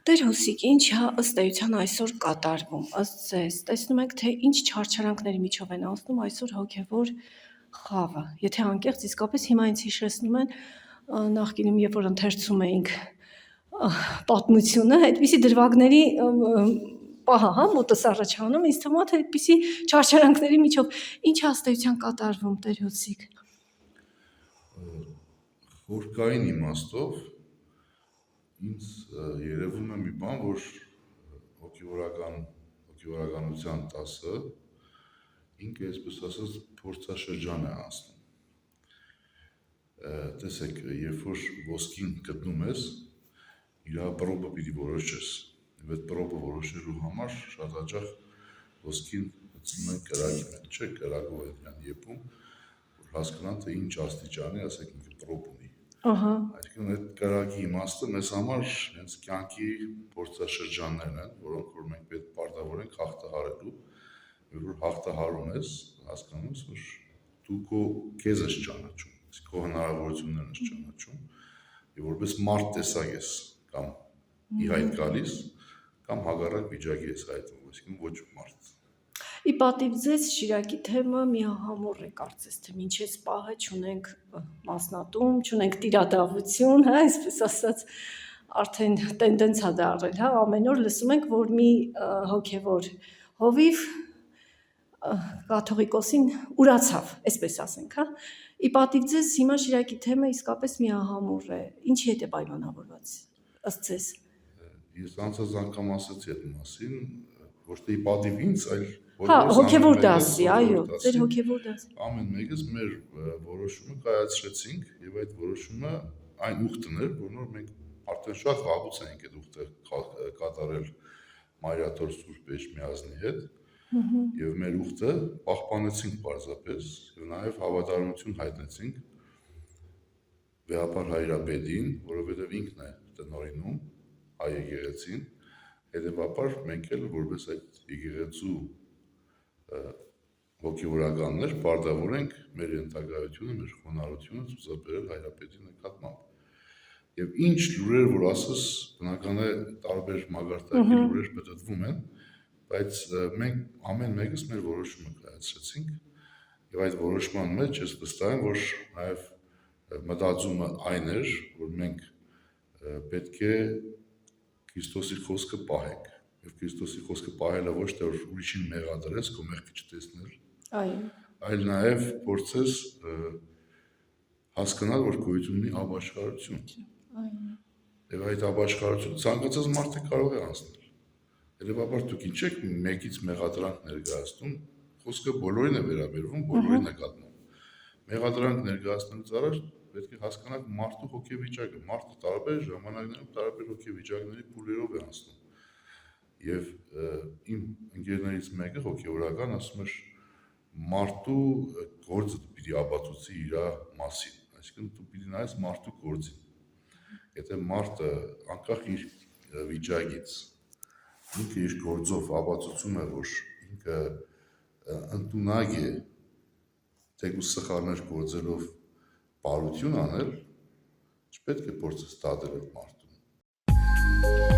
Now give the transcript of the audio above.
Տեր Հուսիկ, ինչ է ըստ էության այսօր կատարվում, ըստ ձեզ, տեսնում եք, թե ինչ չարչարանքների միջով են անցնում այսօր հոգևոր խավը, եթե անկեղծ իսկապես հիմա ինձ հիշեցնում են նախկինում, երբ որ ընթերցում էինք պատմությունը, այդպիսի դրվագների պահա, մոտս առաջանում, ինձ թվում է, թե այդպիսի չարչարանքների միջով ինչ ըստ էության կատարվում, Տեր Հուսիկ։ Խորքային իմաստով ինձ երևում է մի բան, որ հոգևորականության տասը ինքը, այսպես ասած, փորձաշրջան է անցնում։ Տեսեք, երբ որ ոսկին գտնում ես, իր պրոբը պիտի որոշես, եւ այդ պրոբը որոշելու համար շատ հաճախ ոսկին գցում են կրակի մեջ, չէ՞, կրակով են նրան եփում, որ հասկանան, թե ինչ աստիճանի, ասենք ինքը պրոբ ունի։ Այսինքն այդ կրակի իմաստը մեզ համար հենց կյանքի փորձաշրջաններն են, որոնք որ մենք պետք պարտավոր ենք հաղթահարելու, եւ որ հաղթահարում ես, հասկանում ես, որ դու քեզ ես ճանաչում, քո հնարավորություններն ես ճանաչում, եւ որպես մարդ տեսակ ես կամ ի հայտ գալիս, կամ հակառակ վիճակի ես հայտնվում, այսինքն ոչ մարդ։ Ի պատիվ ձեզ Շիրակի թեմը միահամուռ է, կարծես թե մինչև պահը չունենք մասնատում, չունենք տիրադավություն, հա, այսպես ասած, արդեն տենդենց է դառել, հա, ամեն օր լսում ենք, որ մի հոգևոր հովիվ կաթողիկոսին ուրացավ, այսպես ասենք, հա։ Ի պատիվ ձեզ հիմա Շիրակի թեմը իսկապես միահամուռ է, ինչի հետ է պայմանավորված, ըստ ձեզ։ Ես անցած անգամ ասացի այդ մասին, ոչ թե ի պատիվ ինձ, այլ Հա, հոգևոր դասի, այո, ձեր հոգևոր դասի։ Ամեն մեկս մեր որոշումը կայացրեցինք եւ այդ որոշումը այն ուխտն էր, որոնով մենք արդեն շատ վաղուց ենք այդ ուխտը կատարել Մարիաթոր Սուրբ Էջմիածնի հետ եւ մեր ուխտը պահպանեցինք պարզապես եւ նաեւ հավատարմություն հայտնեցինք Վեհապար Հայրապետին, որովհետեւ ինքն է տնօրինում հայ եկեղեցին, հետեւաբար մենք էլ որպես այդ եկեղեցու հոգևորականներ պարտավոր ենք մեր ենթակայությունը, մեր խոնարհությունը ցուցաբերել Հայրապետի նկատմամբ։ Եվ ինչ լուրեր, որ ասես, բնական է տարբեր մագարտակի լուրեր պատտվում են, բայց մենք ամեն մեկս մեր որոշումը կայացրեցինք, եւ այդ որոշման մեջ ես վստահ եմ, որ նաեւ մտածումը այն էր, որ մենք պետք է Քրիստոսի խոսքը պահենք։ Եվ Քրիստոսի խոսքը պահելը ոչ թե որ ուրիշին մեղադրես, քո մեղքը չտեսնել, այլ նաև փորձես հասկանալ, որ գոյություն ունի ապաշխարություն։ Եվ այդ ապաշխարությունը ցանկացած մարդը կարող է անցնել։ Հետևաբար դուք ինչ եք մեկից մեղադրանք ներկայացնում, խոսքը բոլորին է վերաբերվում, բոլորի նկատմամբ։ Մեղադրանք ներկայացնելուց առաջ պետք է հասկանալ մարդու հոգեվիճակը, մարդը տարբեր ժամանակներում տարբեր հոգեվիճակների փուլերով է անցնում։ Եվ իմ ընկերներից մեկը հոգևորական ասում էր մարդու գործը պիտի ապացուցի իր մասին, այսինքն դու պիտի նայես մարդու գործին։ Եթե մարդը անկախ իր վիճակից ինքը իր գործով ապացուցում է, որ ինքը ընդունակ է թեկուզ սխալներ գործելով բարություն անել, չպետք է փորձես դատել այդ մարդուն։